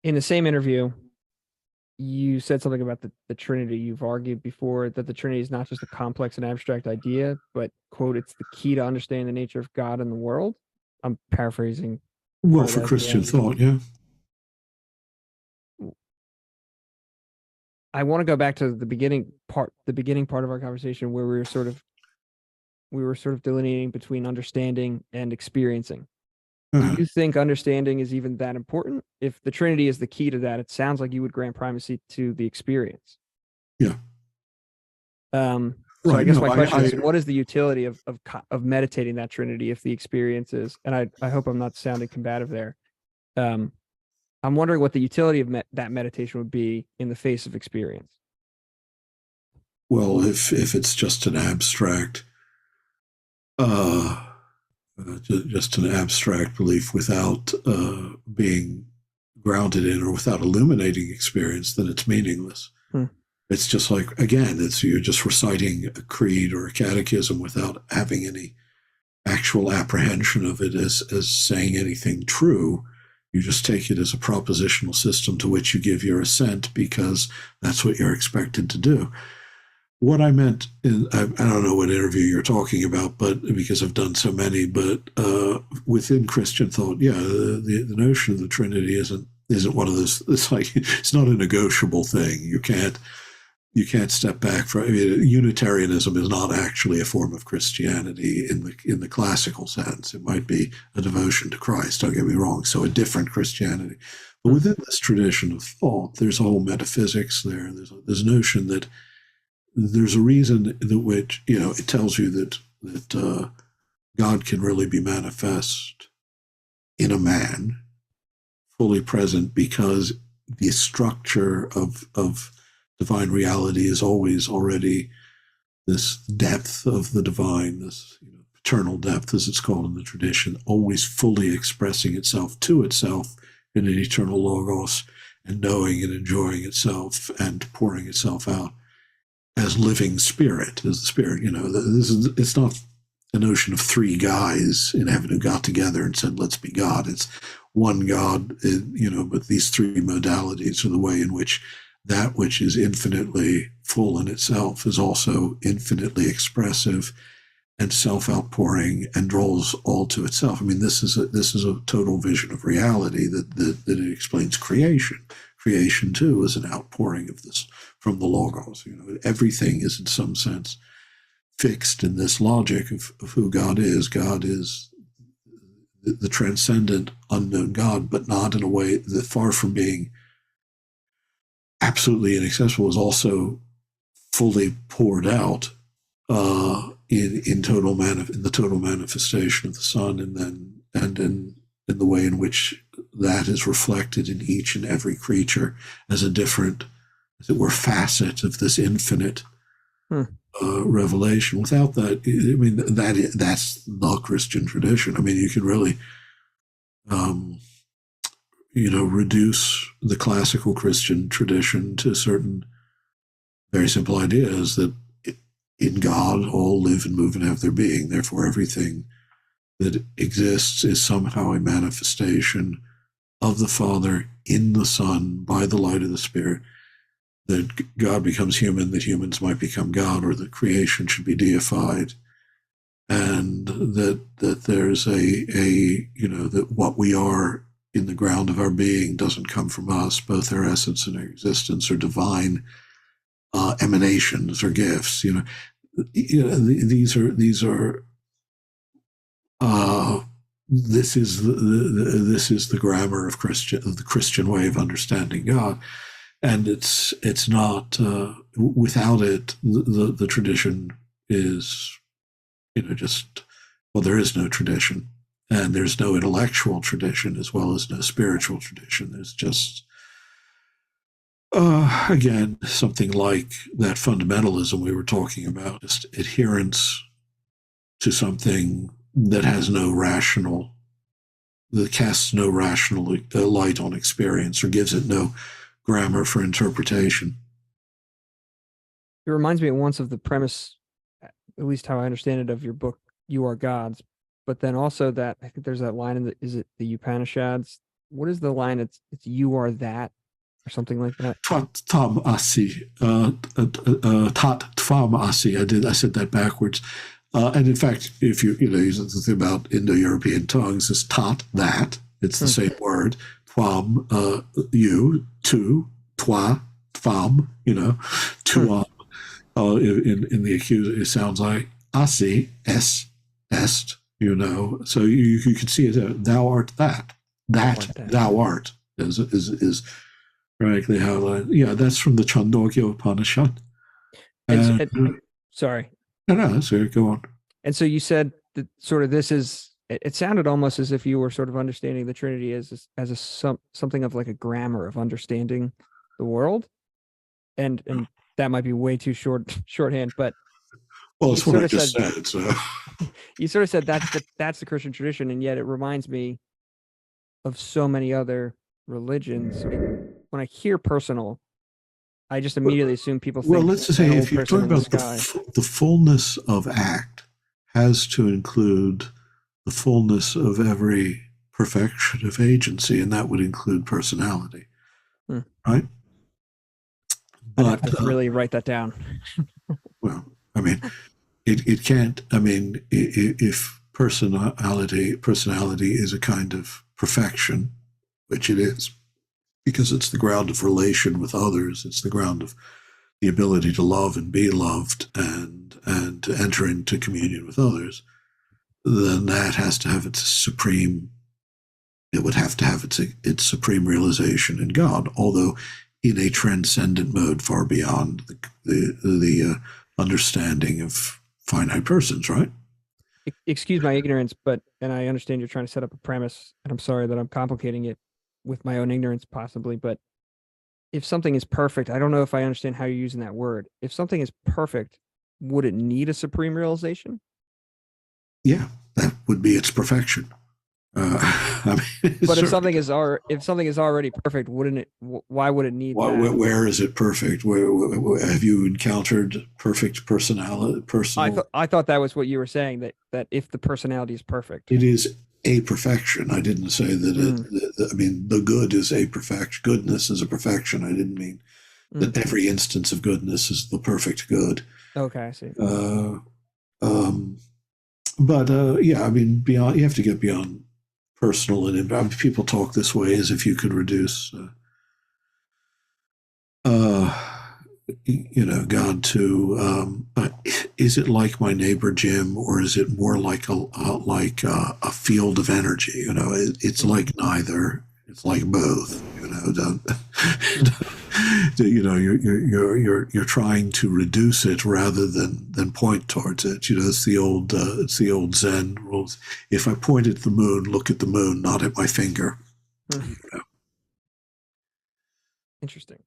In the same interview, you said something about the Trinity. You've argued before that the Trinity is not just a complex and abstract idea, but, quote, it's the key to understanding the nature of God and the world. I'm paraphrasing Well, part of for that at the Christian end. thought, yeah. I want to go back to the beginning part of our conversation where we were sort of delineating between understanding and experiencing. Do Uh, you think understanding is even that important? If the Trinity is the key to that, it sounds like you would grant primacy to the experience. yeah. So I Right. guess No, my question I is, what is the utility of meditating that Trinity if the experience is, and I hope I'm not sounding combative there. Um, I'm wondering what the utility of that meditation would be in the face of experience. well, if it's just an abstract, uh, just an abstract belief without being grounded in or without illuminating experience, then it's meaningless. Hmm. It's just like, again, it's you're just reciting a creed or a catechism without having any actual apprehension of it as saying anything true. You just take it as a propositional system to which you give your assent because that's what you're expected to do. What I meant, I don't know what interview you're talking about, but because I've done so many, but within Christian thought, yeah, the notion of the Trinity isn't one of those. It's like it's not a negotiable thing. You can't step back from. I mean, Unitarianism is not actually a form of Christianity in the classical sense. It might be a devotion to Christ. Don't get me wrong. So a different Christianity, but Hmm. within this tradition of thought, there's a whole metaphysics there. There's a notion that there's a reason that which it tells you that God can really be manifest in a man, fully present, because the structure of divine reality is always already this depth of the divine, this paternal depth, as it's called in the tradition, always fully expressing itself to itself in an eternal logos and knowing and enjoying itself and pouring itself out as living spirit, as the spirit. It's not a notion of three guys in heaven who got together and said, let's be God. It's one God, but these three modalities are the way in which that which is infinitely full in itself is also infinitely expressive and self-outpouring and draws all to itself. I mean, this is a total vision of reality that it explains creation. Creation too is an outpouring of this from the logos. Everything is in some sense fixed in this logic of who God is. God is the transcendent, unknown God, but not in a way that, far from being absolutely inaccessible, is also fully poured out in the total manifestation of the Son, and in the way in which that is reflected in each and every creature as a different, as it were, facet of this infinite Hmm. revelation. Without that, I mean, that's the Christian tradition. I mean, you can really, um, reduce the classical Christian tradition to certain very simple ideas that in God all live and move and have their being. Therefore, everything that exists is somehow a manifestation of the Father in the Son by the light of the Spirit. That God becomes human, that humans might become God, or that creation should be deified, and that there's that what we are in the ground of our being doesn't come from us. Both our essence and our existence are divine emanations or gifts. These are this is the grammar of the Christian way of understanding God, and it's not without it. The tradition is just, well, there is no tradition, and there's no intellectual tradition as well as no spiritual tradition. There's just again something like that fundamentalism we were talking about, just adherence to something that has no rational, that casts no rational light on experience or gives it no grammar for interpretation. It reminds me at once of the premise, at least how I understand it, of your book, You Are Gods. But then also that I think there's that line in is it the Upanishads what is the line? It's you are that or something like that. Twat tam asi, tat tvam asi. I said that backwards. And in fact, if you know, the thing about Indo-European tongues is tat, that. It's the same word. Tvam, you, tu, toi, tvam, tuam. In the accused, it sounds like asi, es, est, So you can see it. Thou art that. That thou art is frankly how. That's from the Chandogya Upanishad. Sorry. No, so go on. And so you said that sort of this is. It sounded almost as if you were sort of understanding the Trinity as something of like a grammar of understanding the world, and that might be way too shorthand, but well, it's what I just said. So you sort of said that's the Christian tradition, and yet it reminds me of so many other religions. When I hear personal, I just immediately assume people think. Well, let's just say if you're talking about the fullness of act has to include the fullness of every perfection of agency, and that would include personality, right? But I'd have to really write that down. Well, I mean, it can't. I mean, if personality is a kind of perfection, which it is, because it's the ground of relation with others. It's the ground of the ability to love and be loved and to enter into communion with others. Then that has to have its supreme. It would have to have its supreme realization in God, although in a transcendent mode, far beyond the understanding of finite persons. Right? Excuse my ignorance, and I understand you're trying to set up a premise, and I'm sorry that I'm complicating it with my own ignorance, possibly. But if something is perfect, I don't know if I understand how you're using that word. If something is perfect, would it need a supreme realization? Yeah, that would be its perfection. I mean, but if something is already perfect, wouldn't it? Why would it need? Where is it perfect? Where have you encountered perfect personality? I thought that was what you were saying. That if the personality is perfect, it is a perfection. I didn't say that. I mean, the good is a perfection. Goodness is a perfection. I didn't mean that every instance of goodness is the perfect good. Okay, I see. But I mean, beyond, you have to get beyond personal and people talk this way as if you could reduce, God to is it like my neighbor Jim, or is it more like a field of energy? It's like neither. It's like both. You're trying to reduce it rather than point towards it. It's the old Zen rules. If I point at the moon, look at the moon, not at my finger. Interesting.